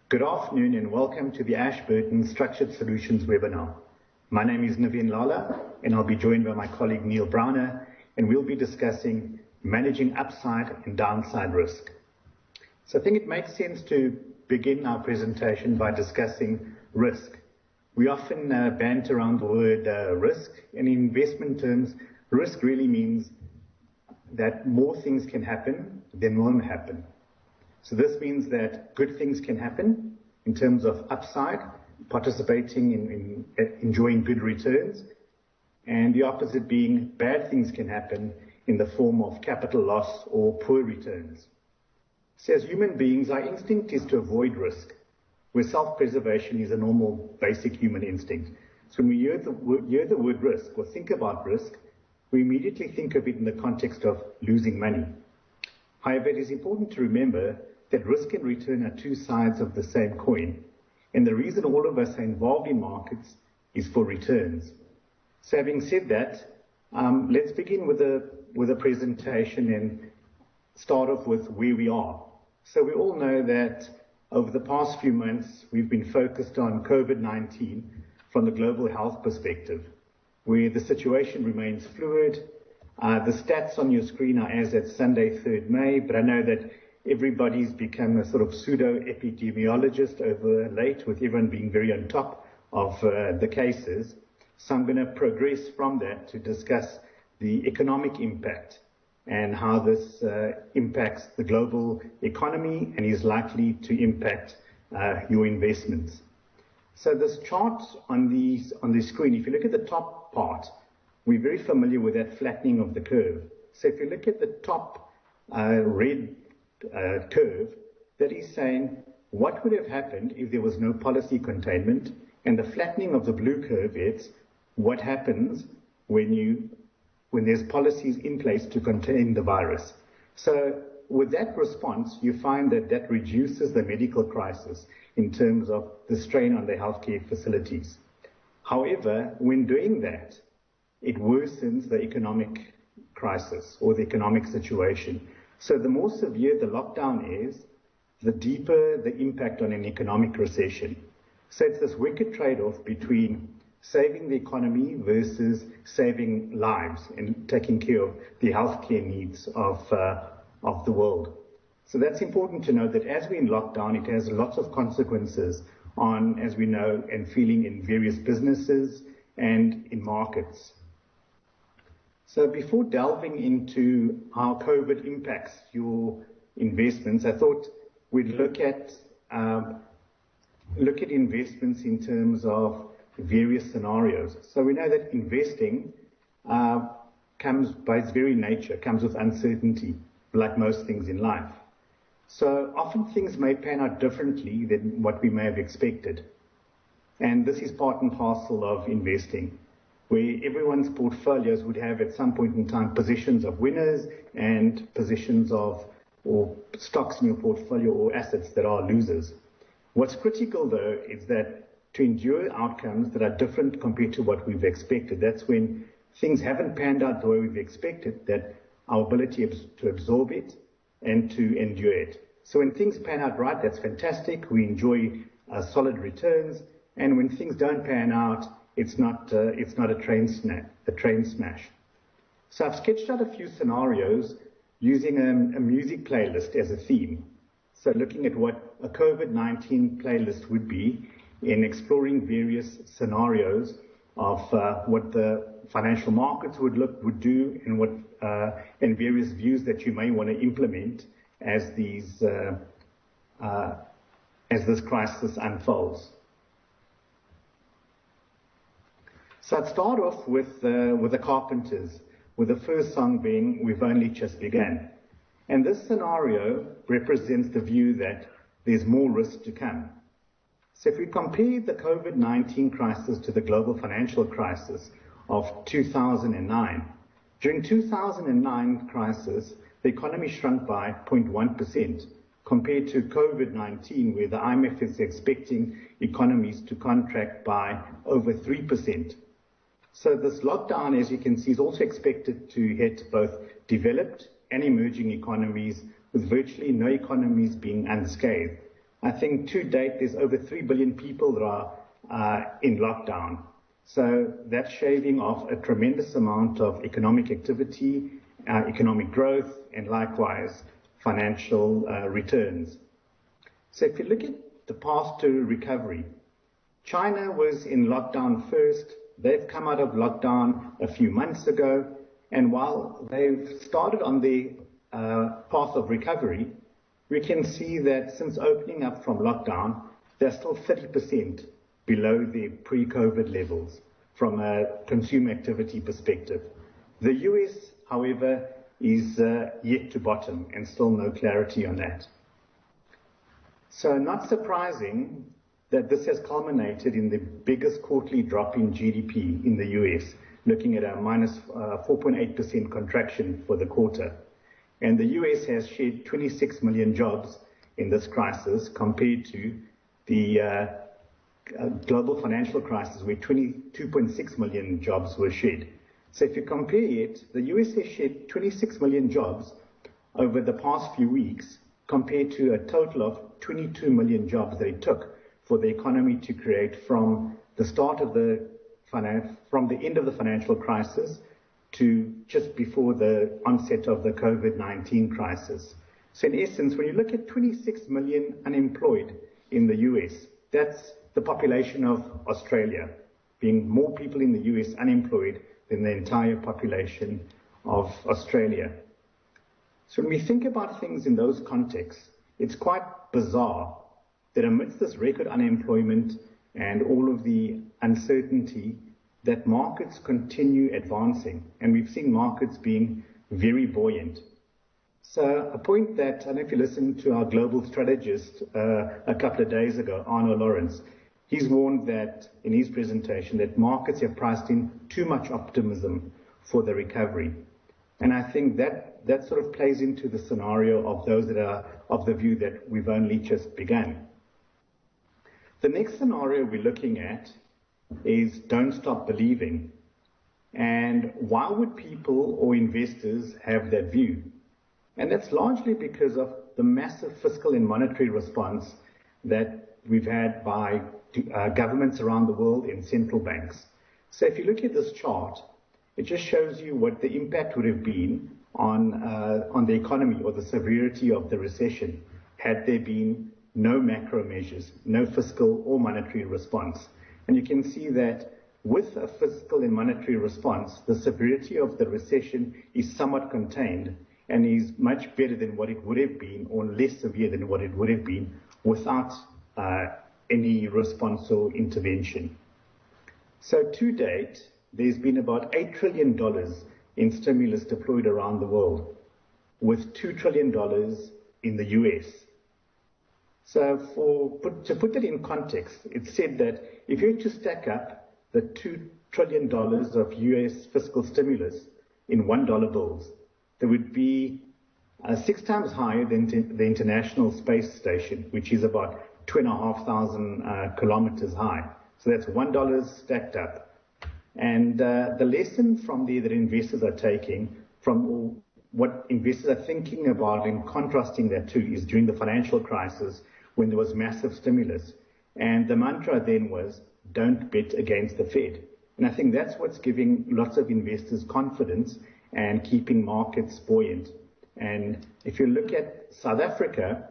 Good afternoon and welcome to the Ashburton Structured Solutions webinar. My name is Navin Lala and I'll be joined by my colleague Neil Browner, and we'll be discussing managing upside and downside risk. So I think it makes sense to begin our presentation by discussing risk. We often banter around the word risk, and in investment terms, risk really means that more things can happen than won't happen. So this means that good things can happen in terms of upside, participating in enjoying good returns, and the opposite being bad things can happen in the form of capital loss or poor returns. So as human beings, our instinct is to avoid risk, where self-preservation is a normal basic human instinct. So when we hear the word risk or think about risk, we immediately think of it in the context of losing money. However, it is important to remember that risk and return are two sides of the same coin, and the reason all of us are involved in markets is for returns. So having said that, let's begin with a presentation and start off with where we are. So we all know that over the past few months, we've been focused on COVID-19 from the global health perspective, where the situation remains fluid. The stats on your screen are as at Sunday, 3rd May, but I know that everybody's become a sort of pseudo-epidemiologist over late, with everyone being very on top of the cases. So I'm going to progress from that to discuss the economic impact and how this impacts the global economy and is likely to impact your investments. So this chart on the screen, if you look at the top part, we're very familiar with that flattening of the curve. So if you look at the top red curve, that is saying what would have happened if there was no policy containment, and the flattening of the blue curve is what happens when there's policies in place to contain the virus. So with that response, you find that reduces the medical crisis in terms of the strain on the healthcare facilities. However, when doing that, it worsens the economic crisis or the economic situation. So the more severe the lockdown is, the deeper the impact on an economic recession. So it's this wicked trade-off between saving the economy versus saving lives and taking care of the healthcare needs of the world. So that's important to know, that as we're in lockdown, it has lots of consequences on, as we know, and feeling in various businesses and in markets. So before delving into how COVID impacts your investments, I thought we'd look at investments in terms of various scenarios. So we know that investing comes by its very nature, comes with uncertainty, like most things in life. So often things may pan out differently than what we may have expected. And this is part and parcel of investing, where everyone's portfolios would have at some point in time positions of winners and positions of, or stocks in your portfolio or assets that are losers. What's critical though is that to endure outcomes that are different compared to what we've expected, that's when things haven't panned out the way we've expected, that our ability to absorb it and to endure it. So when things pan out right, that's fantastic. We enjoy solid returns. And when things don't pan out, it's not a train smash. So I've sketched out a few scenarios using a music playlist as a theme. So looking at what a COVID-19 playlist would be in exploring various scenarios of what the financial markets would do, and what and various views that you may want to implement as this crisis unfolds. So I'd start off with the Carpenters, with the first song being "We've Only Just Begun." And this scenario represents the view that there's more risk to come. So if we compare the COVID-19 crisis to the global financial crisis of 2009, during 2009 crisis, the economy shrunk by 0.1%, compared to COVID-19, where the IMF is expecting economies to contract by over 3%. So this lockdown, as you can see, is also expected to hit both developed and emerging economies, with virtually no economies being unscathed. I think to date there's over 3 billion people that are in lockdown. So that's shaving off a tremendous amount of economic activity, economic growth, and likewise financial returns. So if you look at the path to recovery, China was in lockdown first. They've come out of lockdown a few months ago. And while they've started on the path of recovery, we can see that since opening up from lockdown, they're still 30% below the pre-COVID levels from a consumer activity perspective. The US, however, is yet to bottom and still no clarity on that. So not surprising that this has culminated in the biggest quarterly drop in GDP in the US, looking at a minus 4.8% contraction for the quarter. And the US has shed 26 million jobs in this crisis compared to the global financial crisis where 22.6 million jobs were shed. So if you compare it, the US has shed 26 million jobs over the past few weeks compared to a total of 22 million jobs that it took for the economy to create from the start of from the end of the financial crisis to just before the onset of the COVID-19 crisis. So in essence, when you look at 26 million unemployed in the US, that's the population of Australia, being more people in the US unemployed than the entire population of Australia. So when we think about things in those contexts, it's quite bizarre that amidst this record unemployment and all of the uncertainty, that markets continue advancing, and we've seen markets being very buoyant. So a point that, I don't know if you listened to our global strategist a couple of days ago, Arno Lawrence, he's warned that in his presentation that markets have priced in too much optimism for the recovery. And I think that sort of plays into the scenario of those that are of the view that we've only just begun. The next scenario we're looking at is don't stop believing. And why would people or investors have that view? And that's largely because of the massive fiscal and monetary response that we've had by governments around the world and central banks. So if you look at this chart, it just shows you what the impact would have been on the economy or the severity of the recession had there been no macro measures, no fiscal or monetary response. And you can see that with a fiscal and monetary response, the severity of the recession is somewhat contained and is much better than what it would have been, or less severe than what it would have been without any response or intervention. So to date, there's been about $8 trillion in stimulus deployed around the world, with $2 trillion in the US. So to put that in context, it's said that if you were to stack up the $2 trillion of US fiscal stimulus in $1 bills, there would be 6 times higher than the International Space Station, which is about 2,500 kilometers high. So that's $1 stacked up. And the lesson from there that investors are taking, from what investors are thinking about and contrasting that to, is during the financial crisis when there was massive stimulus. And the mantra then was, don't bet against the Fed. And I think that's what's giving lots of investors confidence and keeping markets buoyant. And if you look at South Africa,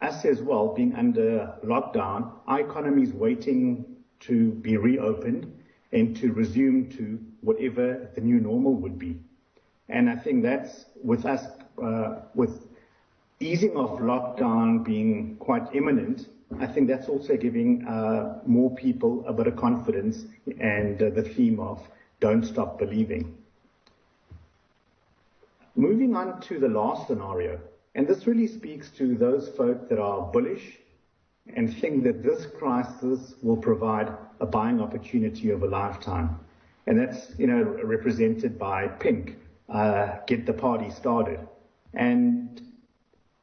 us as well, being under lockdown, our economy is waiting to be reopened and to resume to whatever the new normal would be. And I think that's with us, with easing of lockdown being quite imminent, I think that's also giving more people a bit of confidence and the theme of don't stop believing. Moving on to the last scenario, and this really speaks to those folk that are bullish and think that this crisis will provide a buying opportunity of a lifetime. And that's, represented by pink, get the party started. And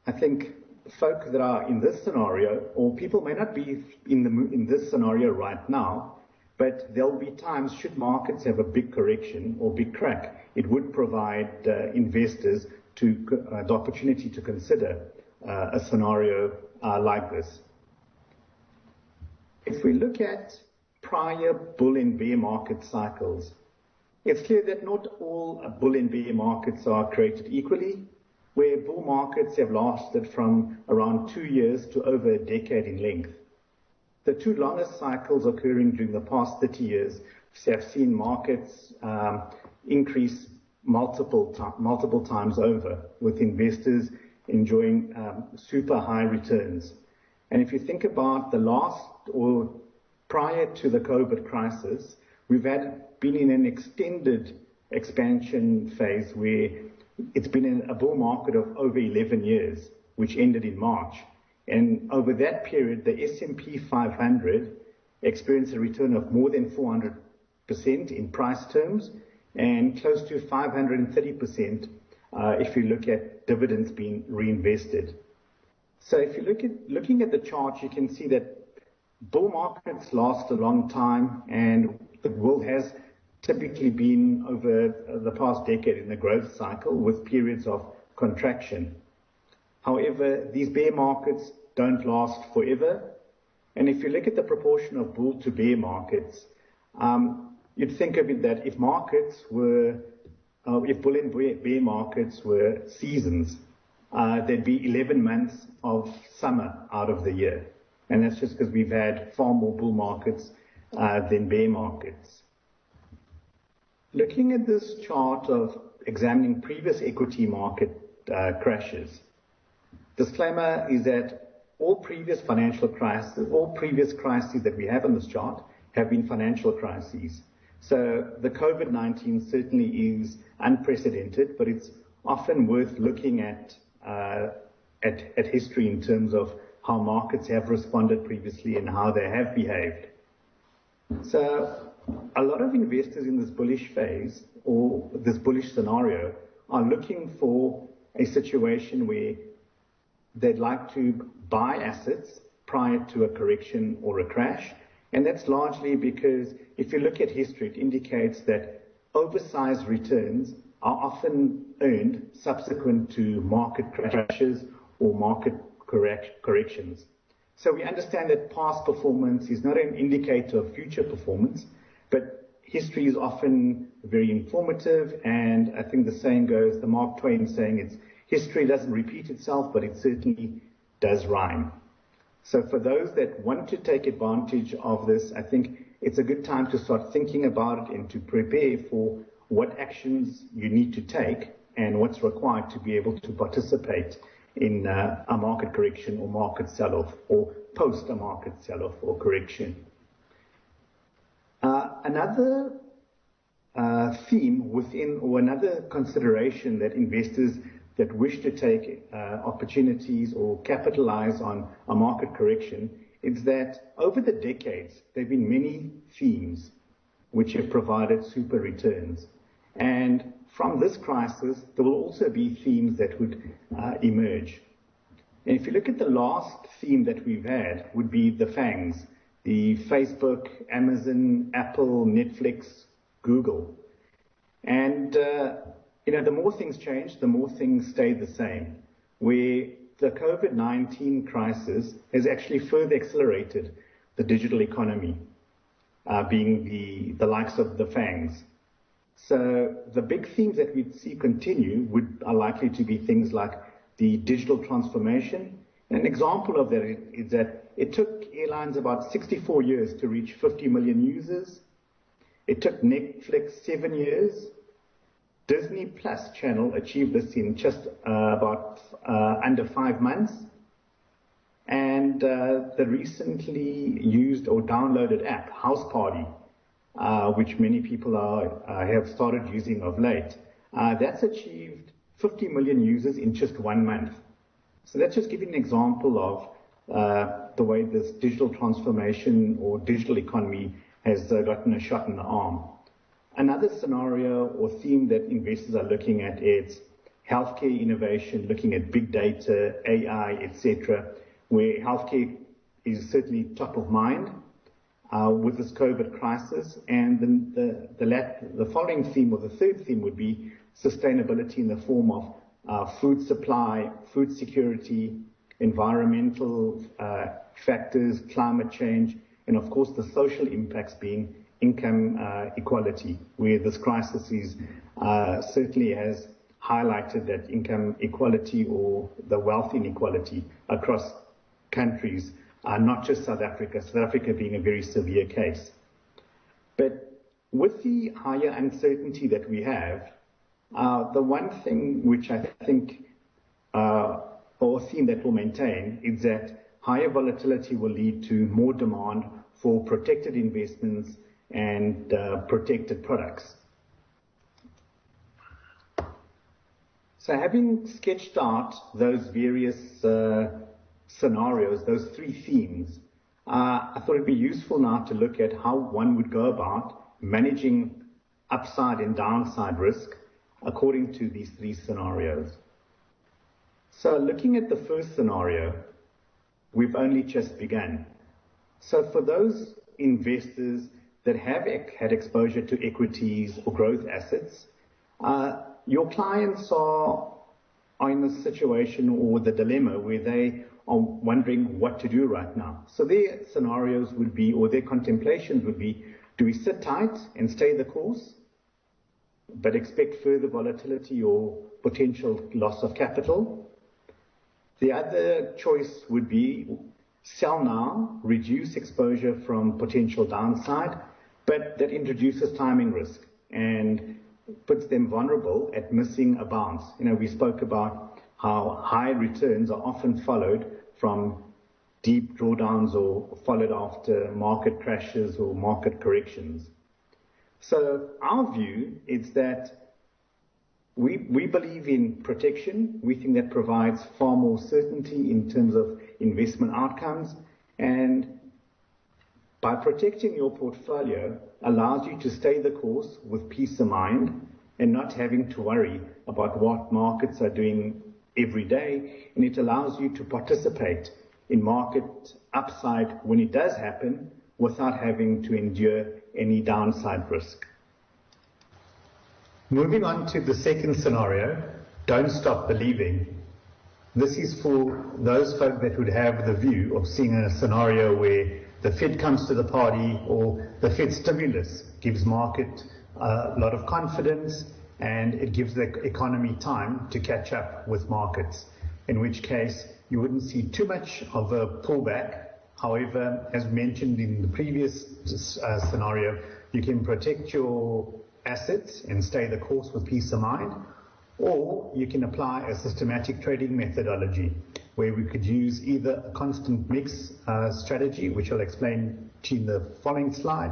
I think folk that are in this scenario, or people may not be in this scenario right now, but there'll be times, should markets have a big correction or big crack, it would provide investors the opportunity to consider a scenario like this. If we look at prior bull and bear market cycles, it's clear that not all bull and bear markets are created equally, where bull markets have lasted from around 2 years to over a decade in length. The two longest cycles occurring during the past 30 years have seen markets increase multiple times over, with investors enjoying super high returns. And if you think about the last or prior to the COVID crisis, we've been in an extended expansion phase where it's been in a bull market of over 11 years, which ended in March. And over that period, the S&P 500 experienced a return of more than 400% in price terms and close to 530% if you look at dividends being reinvested. So if you looking at the chart, you can see that bull markets last a long time, and the world has typically been over the past decade in the growth cycle with periods of contraction. However, these bear markets don't last forever. And if you look at the proportion of bull to bear markets, you'd think of it that if bull and bear markets were seasons, there'd be 11 months of summer out of the year. And that's just because we've had far more bull markets than bear markets. Looking at this chart of examining previous equity market crashes, disclaimer is that all previous crises that we have on this chart have been financial crises. So the COVID-19 certainly is unprecedented, but it's often worth looking at history in terms of how markets have responded previously and how they have behaved. So a lot of investors in this bullish phase or this bullish scenario are looking for a situation where they'd like to buy assets prior to a correction or a crash. And that's largely because if you look at history, it indicates that oversized returns are often earned subsequent to market crashes or market corrections. So we understand that past performance is not an indicator of future performance, but history is often very informative. And I think the saying goes, the Mark Twain saying, it's history doesn't repeat itself, but it certainly does rhyme. So for those that want to take advantage of this, I think it's a good time to start thinking about it and to prepare for what actions you need to take and what's required to be able to participate in a market correction or market sell-off or post a market sell-off or correction. Another theme within or another consideration that investors that wish to take opportunities or capitalize on a market correction is that over the decades, there have been many themes which have provided super returns. And from this crisis, there will also be themes that would emerge. And if you look at the last theme that we've had would be the FANGs, the Facebook, Amazon, Apple, Netflix, Google. And, the more things change, the more things stay the same, where the COVID-19 crisis has actually further accelerated the digital economy, being the likes of the FANGs. So the big themes that we'd see continue are likely to be things like the digital transformation. And an example of that is that it took airlines about 64 years to reach 50 million users. It took Netflix 7 years. Disney Plus channel achieved this in just about under 5 months. And the recently used or downloaded app, House Party, which many people have started using of late, that's achieved 50 million users in just 1 month. So that's just giving an example of the way this digital transformation or digital economy has gotten a shot in the arm. Another scenario or theme that investors are looking at is healthcare innovation, looking at big data, AI, etc., where healthcare is certainly top of mind with this COVID crisis. And then the following theme, or the third theme, would be sustainability in the form of food supply, food security, environmental factors, climate change, and of course the social impacts being income equality, where this crisis is certainly has highlighted that income equality or the wealth inequality across countries, not just South Africa being a very severe case. But with the higher uncertainty that we have, the one thing which I think, or theme that will maintain, is that higher volatility will lead to more demand for protected investments and protected products. So having sketched out those various scenarios, those three themes, I thought it'd be useful now to look at how one would go about managing upside and downside risk according to these three scenarios. So looking at the first scenario, we've only just begun. So for those investors that have had exposure to equities or growth assets, your clients are in a situation or the dilemma where they are wondering what to do right now. So their scenarios would be, or their contemplations would be, do we sit tight and stay the course, but expect further volatility or potential loss of capital? The other choice would be sell now, reduce exposure from potential downside, but that introduces timing risk and puts them vulnerable at missing a bounce. We spoke about how high returns are often followed from deep drawdowns or followed after market crashes or market corrections. So our view is that we believe in protection. We think that provides far more certainty in terms of investment outcomes, and by protecting your portfolio allows you to stay the course with peace of mind and not having to worry about what markets are doing every day, and it allows you to participate in market upside when it does happen without having to endure any downside risk. Moving on to the second scenario, don't stop believing. This is for those folk that would have the view of seeing a scenario where the Fed comes to the party or the Fed stimulus gives market a lot of confidence and it gives the economy time to catch up with markets, in which case you wouldn't see too much of a pullback. However, as mentioned in the previous scenario, you can protect your assets and stay the course with peace of mind, or you can apply a systematic trading methodology where we could use either a constant mix strategy, which I'll explain to you in the following slide,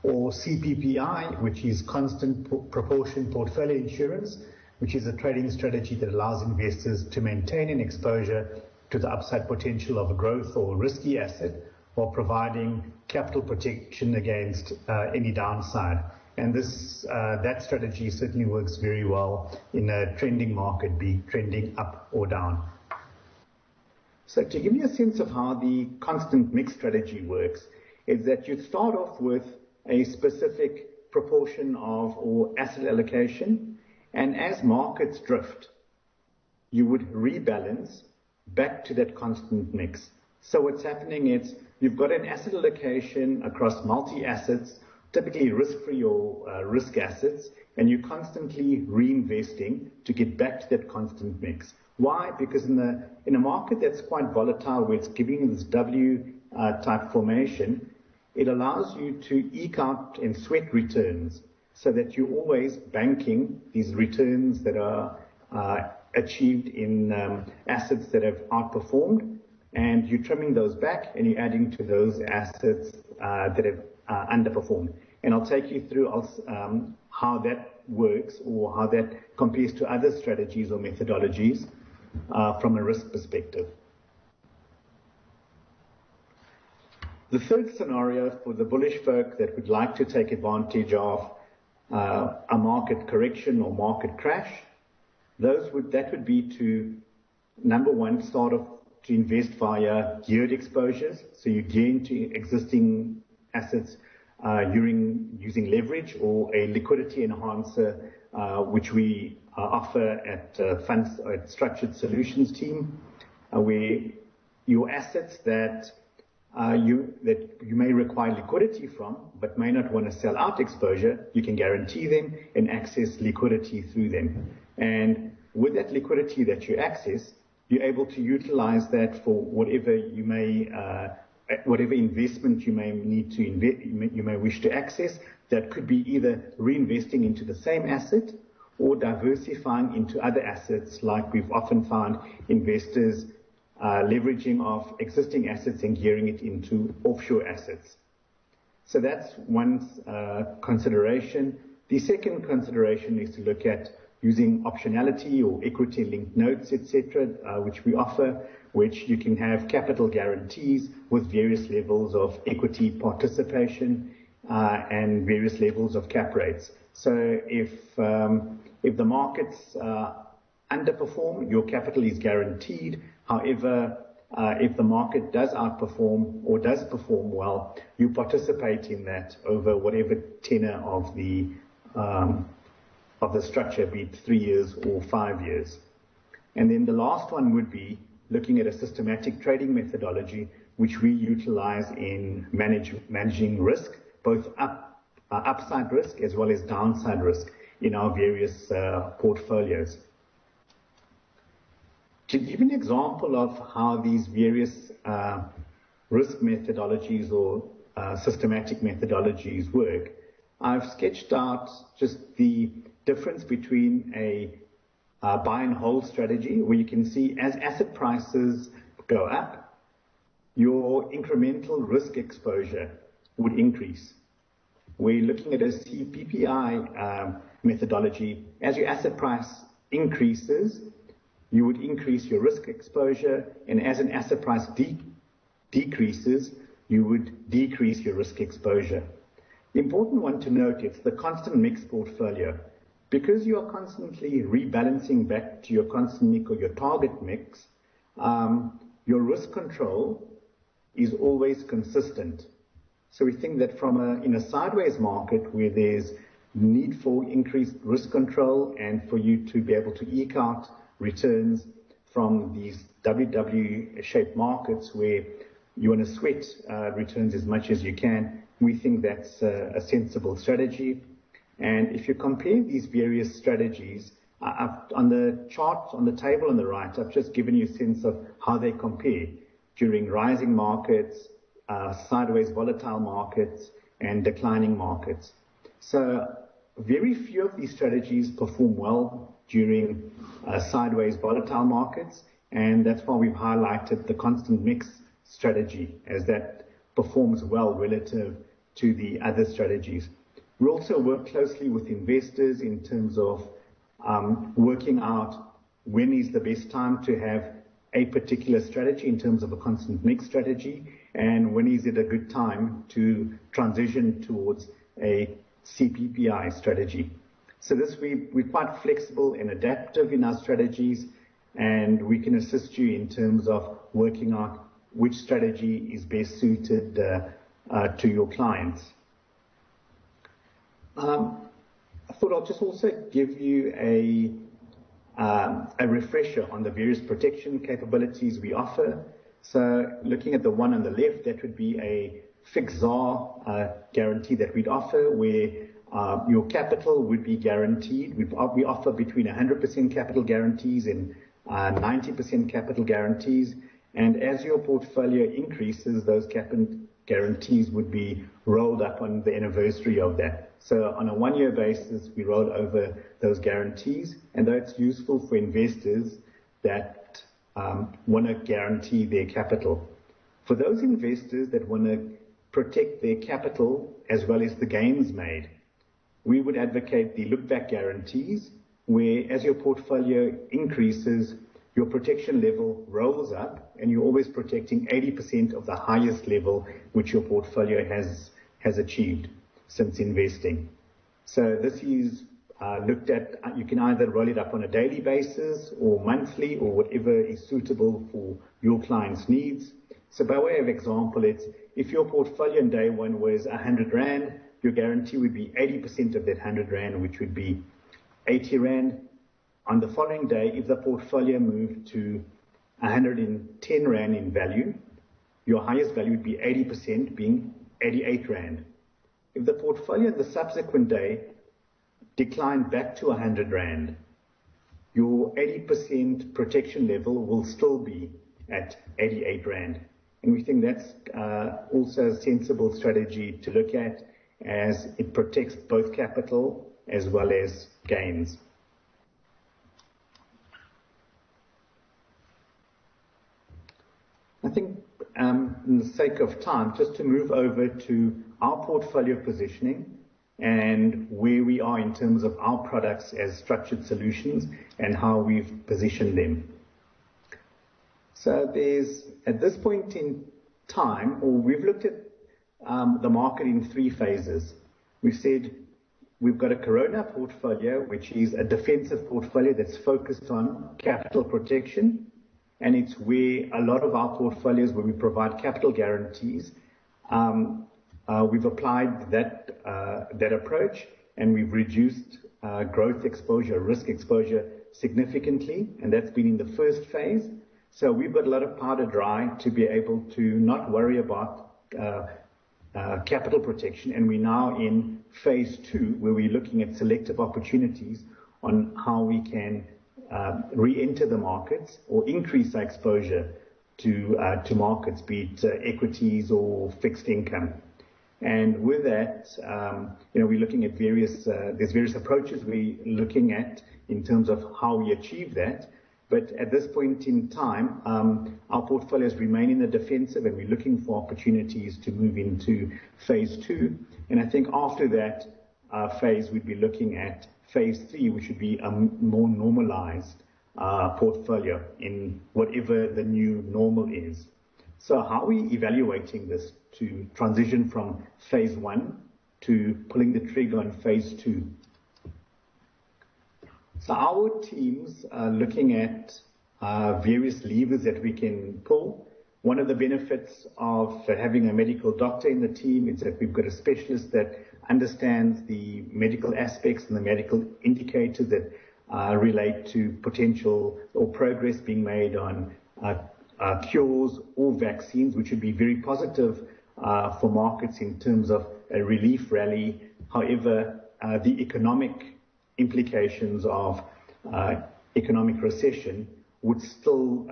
or CPPI, which is constant proportion portfolio insurance, which is a trading strategy that allows investors to maintain an exposure to the upside potential of a growth or risky asset while providing capital protection against any downside. And that strategy certainly works very well in a trending market, be it trending up or down. So to give you a sense of how the constant mix strategy works, is that you start off with a specific proportion of or asset allocation, and as markets drift, you would rebalance back to that constant mix. So what's happening is you've got an asset allocation across multi-assets, typically risk-free or risk assets, and you're constantly reinvesting to get back to that constant mix. Why? Because in a market that's quite volatile, where it's giving this W type formation, it allows you to eke out and sweat returns so that you're always banking these returns that are achieved in assets that have outperformed, and you're trimming those back and you're adding to those assets that have underperformed. And I'll take you through how that works or how that compares to other strategies or methodologies from a risk perspective. The third scenario for the bullish folk that would like to take advantage of a market correction or market crash, that would be to, number one, start off to invest via geared exposures. So you gear into existing assets using leverage or a liquidity enhancer, which we offer at Structured Solutions team, where your assets that you may require liquidity from, but may not want to sell out exposure, you can guarantee them and access liquidity through them. And with that liquidity that you access, you're able to utilize that for whatever you may, whatever investment you may need to you may wish to access. That could be either reinvesting into the same asset or diversifying into other assets, like we've often found investors leveraging of existing assets and gearing it into offshore assets. So that's one consideration. The second consideration is to look at using optionality or equity-linked notes, etc., which we offer, which you can have capital guarantees with various levels of equity participation and various levels of cap rates. So if the markets underperform, your capital is guaranteed. However, if the market does outperform or does perform well, you participate in that over whatever tenor of the structure, be it 3 years or 5 years. And then the last one would be looking at a systematic trading methodology, which we utilize in managing risk, both upside risk as well as downside risk in our various portfolios. To give an example of how these various risk methodologies or systematic methodologies work, I've sketched out just the difference between a buy and hold strategy, where you can see as asset prices go up, your incremental risk exposure would increase. We're looking at a CPPI methodology. As your asset price increases, you would increase your risk exposure, and as an asset price decreases, you would decrease your risk exposure. The important one to note is the constant mix portfolio. Because you are constantly rebalancing back to your constant mix or your target mix, your risk control is always consistent. So we think that in a sideways market where there's need for increased risk control and for you to be able to eke out returns from these WW-shaped markets where you want to sweat returns as much as you can, we think that's a sensible strategy. And if you compare these various strategies, on the chart on the table on the right, I've just given you a sense of how they compare during rising markets, sideways volatile markets, and declining markets. So very few of these strategies perform well during sideways volatile markets, and that's why we've highlighted the constant mix strategy as that performs well relative to the other strategies. We also work closely with investors in terms of working out when is the best time to have a particular strategy in terms of a constant mix strategy, and when is it a good time to transition towards a CPPI strategy. So we're quite flexible and adaptive in our strategies, and we can assist you in terms of working out which strategy is best suited to your clients. I thought I'll just also give you a refresher on the various protection capabilities we offer. So looking at the one on the left, that would be a fixed ZAR guarantee that we'd offer, where your capital would be guaranteed. We offer between 100% capital guarantees and 90% capital guarantees. And as your portfolio increases, those capital guarantees would be rolled up on the anniversary of that. So on a one-year basis, we roll over those guarantees, and that's useful for investors that want to guarantee their capital. For those investors that want to protect their capital as well as the gains made, we would advocate the look-back guarantees, where as your portfolio increases, your protection level rolls up, and you're always protecting 80% of the highest level which your portfolio has achieved since investing. So this is looked at, you can either roll it up on a daily basis or monthly or whatever is suitable for your client's needs. So by way of example, it's if your portfolio on day one was 100 Rand, your guarantee would be 80% of that 100 Rand, which would be 80 Rand. On the following day, if the portfolio moved to 110 Rand in value, your highest value would be 80%, being 88 Rand. If the portfolio the subsequent day declined back to 100 Rand, your 80% protection level will still be at 88 Rand. And we think that's also a sensible strategy to look at, as it protects both capital as well as gains. I think, in the sake of time, just to move over to our portfolio positioning and where we are in terms of our products as structured solutions and how we've positioned them. So there's, at this point in time, or we've looked at the market in three phases. We've said we've got a Corona portfolio, which is a defensive portfolio that's focused on capital protection. And it's where a lot of our portfolios, where we provide capital guarantees, we've applied that approach, and we've reduced growth exposure, risk exposure significantly, and that's been in the first phase. So we've got a lot of powder dry to be able to not worry about capital protection, and we're now in phase two, where we're looking at selective opportunities on how we can re-enter the markets or increase our exposure to markets, be it equities or fixed income. And with that, we're looking at there's various approaches we're looking at in terms of how we achieve that. But at this point in time, our portfolios remain in the defensive, and we're looking for opportunities to move into phase two. And I think after that phase, we'd be looking at phase three, which would be a more normalized portfolio in whatever the new normal is. So how are we evaluating this to transition from phase one to pulling the trigger on phase two? So our teams are looking at various levers that we can pull. One of the benefits of having a medical doctor in the team is that we've got a specialist that understands the medical aspects and the medical indicators that relate to potential or progress being made on cures or vaccines, which would be very positive for markets in terms of a relief rally. However, the economic implications of economic recession would still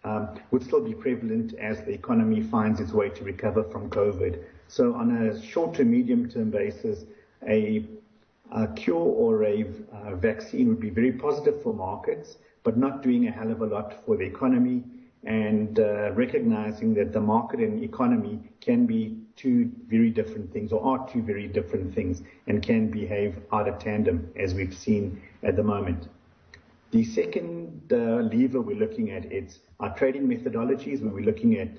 be prevalent as the economy finds its way to recover from COVID. So on a short to medium term basis, a cure or a vaccine would be very positive for markets, but not doing a hell of a lot for the economy, and recognizing that the market and economy can be two very different things, or are two very different things, and can behave out of tandem, as we've seen at the moment. The second lever we're looking at is our trading methodologies, where we're looking at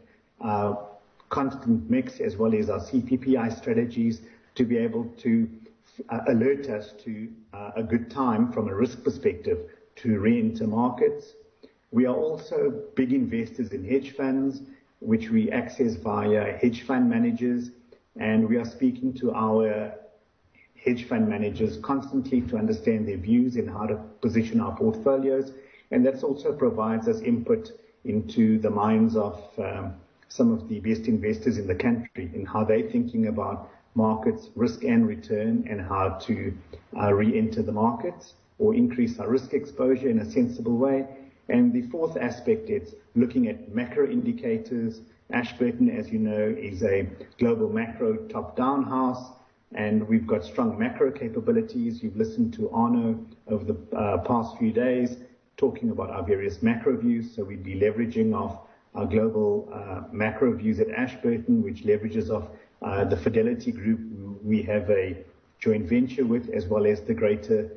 constant mix as well as our CPPI strategies to be able to alert us to a good time from a risk perspective to re-enter markets. We are also big investors in hedge funds, which we access via hedge fund managers, and we are speaking to our hedge fund managers constantly to understand their views and how to position our portfolios. And that also provides us input into the minds of some of the best investors in the country and how they're thinking about markets, risk and return, and how to re-enter the markets or increase our risk exposure in a sensible way. And the fourth aspect is looking at macro indicators. Ashburton, as you know, is a global macro top-down house, and we've got strong macro capabilities. You've listened to Arno over the past few days talking about our various macro views, so we'd be leveraging off our global macro views at Ashburton, which leverages off the Fidelity Group we have a joint venture with, as well as the greater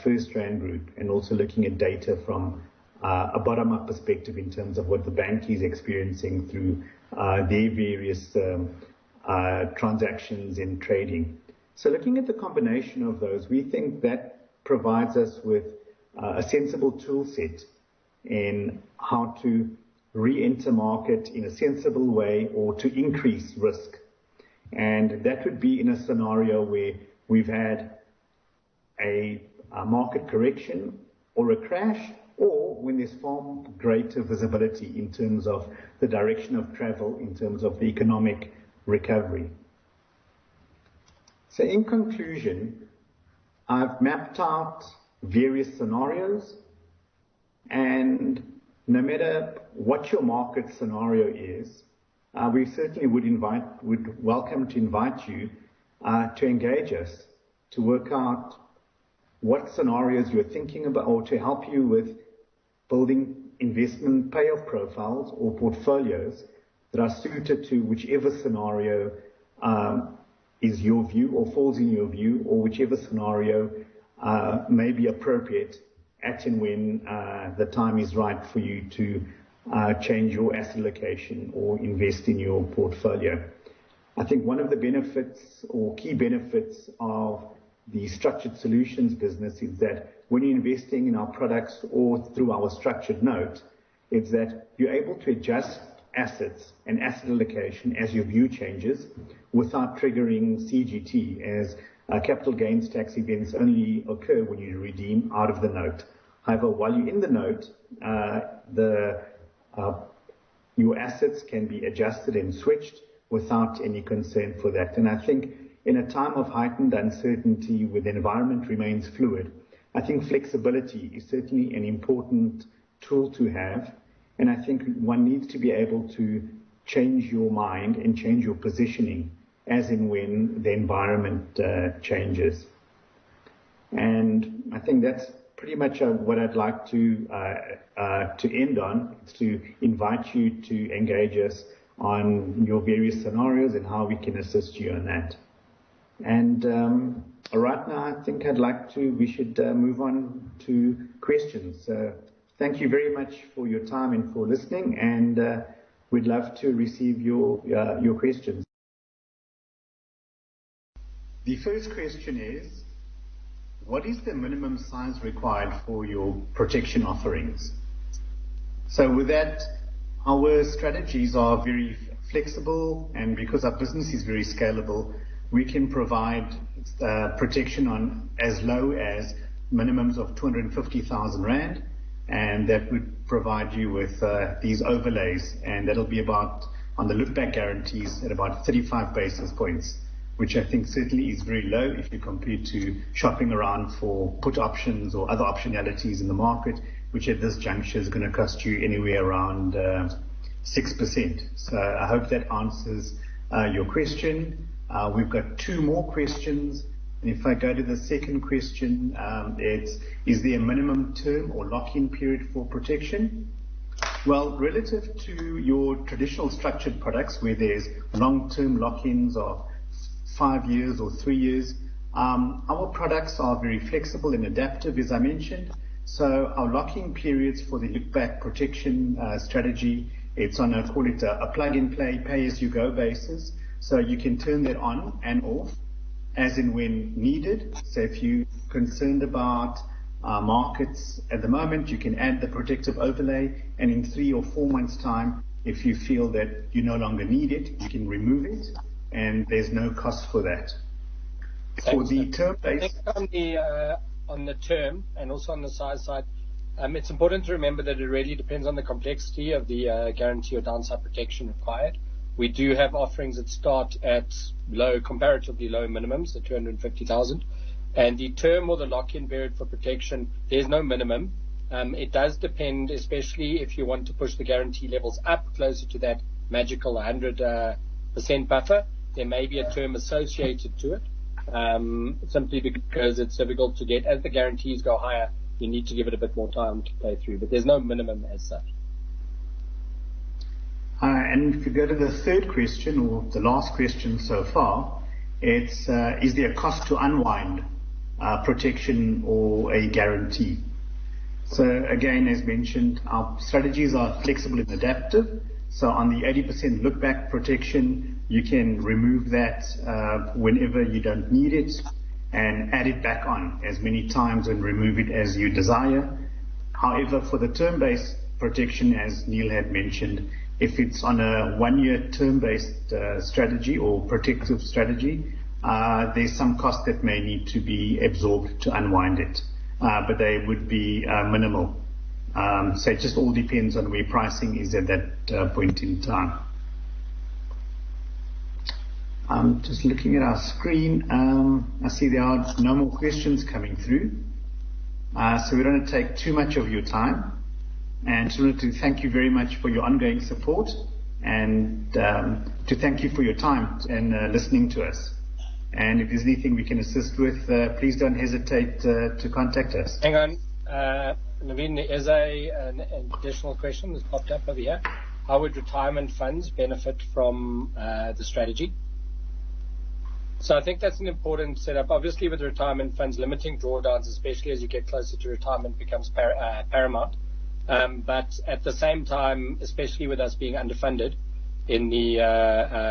First Rand Group, and also looking at data from a bottom-up perspective in terms of what the bank is experiencing through their various transactions in trading. So looking at the combination of those, we think that provides us with a sensible tool set in how to re-enter market in a sensible way or to increase risk. And that would be in a scenario where we've had a market correction or a crash, or when there's far greater visibility in terms of the direction of travel, in terms of the economic recovery. So in conclusion, I've mapped out various scenarios, and no matter what your market scenario is, we certainly would welcome to invite you to engage us, to work out what scenarios you're thinking about, or to help you with building investment payoff profiles or portfolios that are suited to whichever scenario is your view or falls in your view, or whichever scenario may be appropriate at and when the time is right for you to change your asset allocation or invest in your portfolio. I think one of the benefits or key benefits of the structured solutions business is that when you're investing in our products or through our structured note, it's that you're able to adjust assets and asset allocation as your view changes without triggering CGT, as capital gains tax events only occur when you redeem out of the note. However, while you're in the note, your assets can be adjusted and switched without any concern for that. And I think in a time of heightened uncertainty where the environment remains fluid, I think flexibility is certainly an important tool to have. And I think one needs to be able to change your mind and change your positioning as and when the environment changes. And I think that's pretty much what I'd like to end on, is to invite you to engage us on your various scenarios and how we can assist you on that. And right now, I think we should move on to questions. Thank you very much for your time and for listening, and we'd love to receive your questions. The first question is, what is the minimum size required for your protection offerings? So with that, our strategies are very flexible, and because our business is very scalable, we can provide protection on as low as minimums of 250,000 Rand, and that would provide you with these overlays, and that'll be about, on the look-back guarantees, at about 35 basis points, which I think certainly is very low if you compare to shopping around for put options or other optionalities in the market, which at this juncture is going to cost you anywhere around 6%. So I hope that answers your question. We've got two more questions. And if I go to the second question, is there a minimum term or lock-in period for protection? Well, relative to your traditional structured products where there's long-term lock-ins of 5 years or 3 years, our products are very flexible and adaptive, as I mentioned. So our lock-in periods for the look-back protection strategy, it's on call it a plug-and-play, pay-as-you-go basis. So you can turn that on and off as and when needed. So if you're concerned about markets at the moment, you can add the protective overlay, and in 3 or 4 months' time, if you feel that you no longer need it, you can remove it, and there's no cost for that. For the term-based, on the term and also on the size side, it's important to remember that it really depends on the complexity of the guarantee or downside protection required. We do have offerings that start at comparatively low minimums, the 250,000, and the term or the lock-in period for protection, there's no minimum. It does depend, especially if you want to push the guarantee levels up closer to that magical 100% buffer. There may be a term associated to it, simply because it's difficult to get. As the guarantees go higher, you need to give it a bit more time to play through, but there's no minimum as such. And if you go to the third question, or the last question so far, it's is there a cost to unwind protection or a guarantee? So again, as mentioned, our strategies are flexible and adaptive. So on the 80% look-back protection, you can remove that whenever you don't need it and add it back on as many times and remove it as you desire. However, for the term-based protection, as Neil had mentioned, if it's on a 1-year term-based strategy or protective strategy, there's some cost that may need to be absorbed to unwind it, but they would be minimal. So it just all depends on where pricing is at that point in time. I'm just looking at our screen. I see there are no more questions coming through. So we don't want to take too much of your time. And just wanted to thank you very much for your ongoing support and to thank you for your time and listening to us. And if there's anything we can assist with, please don't hesitate to contact us. Hang on. Navin, there is an additional question that's popped up over here. How would retirement funds benefit from the strategy? So I think that's an important setup. Obviously, with retirement funds, limiting drawdowns, especially as you get closer to retirement, becomes paramount. But at the same time, especially with us being underfunded in the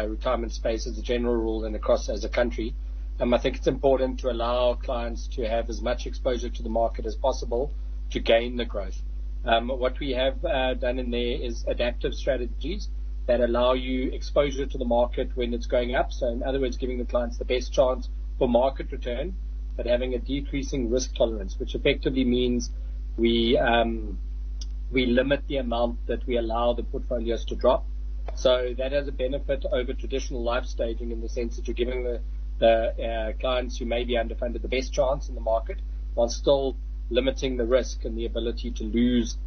retirement space as a general rule and across as a country, I think it's important to allow clients to have as much exposure to the market as possible to gain the growth. What we have done in there is adaptive strategies that allow you exposure to the market when it's going up. So in other words, giving the clients the best chance for market return, but having a decreasing risk tolerance, which effectively means we limit the amount that we allow the portfolios to drop. So that has a benefit over traditional life staging in the sense that you're giving the clients who may be underfunded the best chance in the market while still limiting the risk and the ability to lose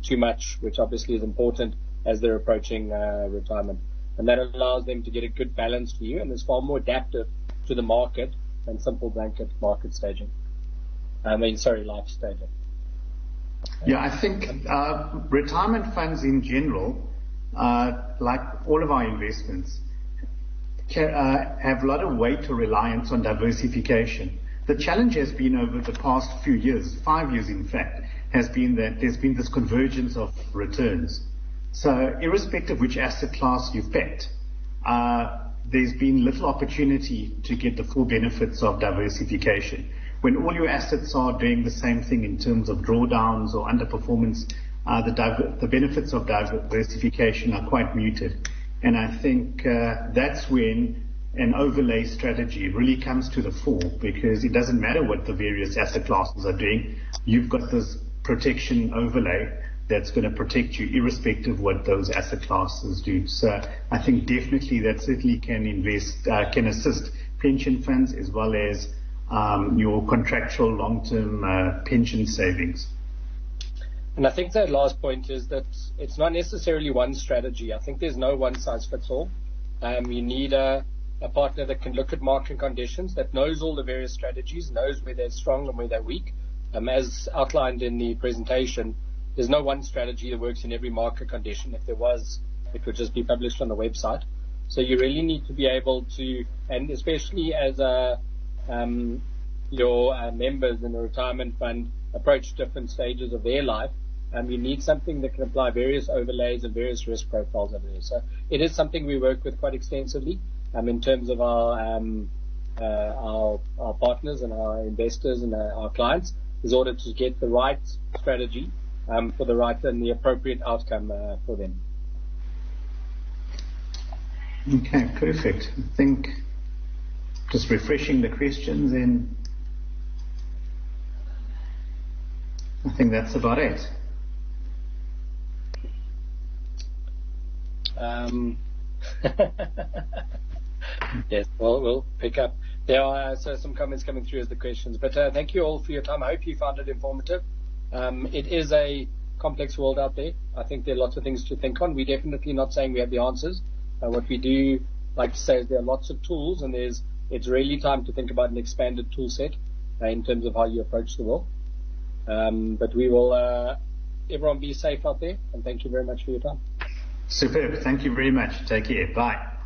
too much, which obviously is important as they're approaching retirement. And that allows them to get a good balance for you and is far more adaptive to the market than simple blanket market staging. Life staging. Yeah, I think retirement funds in general, like all of our investments, have a lot of weight or reliance on diversification. The challenge has been over the past few years, 5 years in fact, has been that there's been this convergence of returns. So irrespective of which asset class you've picked, there's been little opportunity to get the full benefits of diversification. When all your assets are doing the same thing in terms of drawdowns or underperformance, the benefits of diversification are quite muted. And I think that's when an overlay strategy really comes to the fore, because it doesn't matter what the various asset classes are doing. You've got this protection overlay that's going to protect you irrespective of what those asset classes do. So I think definitely that certainly can assist pension funds as well as your contractual long-term pension savings. And I think that last point is that it's not necessarily one strategy. I think there's no one size fits all. You need a partner that can look at market conditions, that knows all the various strategies, knows where they're strong and where they're weak. As outlined in the presentation, there's no one strategy that works in every market condition. If there was, it would just be published on the website. So you really need to be able to, and especially as your members in a retirement fund approach different stages of their life, you need something that can apply various overlays and various risk profiles over there. So it is something we work with quite extensively in terms of our partners and our investors and our clients, in order to get the right strategy for the right and the appropriate outcome for them. Okay, perfect. I think just refreshing the questions, and I think that's about it. Yes, well, we'll pick up. There are some comments coming through as the questions, but thank you all for your time. I hope you found it informative. It is a complex world out there. I think there are lots of things to think on. We're definitely not saying we have the answers. What we do like to say is there are lots of tools, and it's really time to think about an expanded tool set in terms of how you approach the world. But we will, everyone be safe out there, and thank you very much for your time. Superb. Thank you very much. Take care. Bye.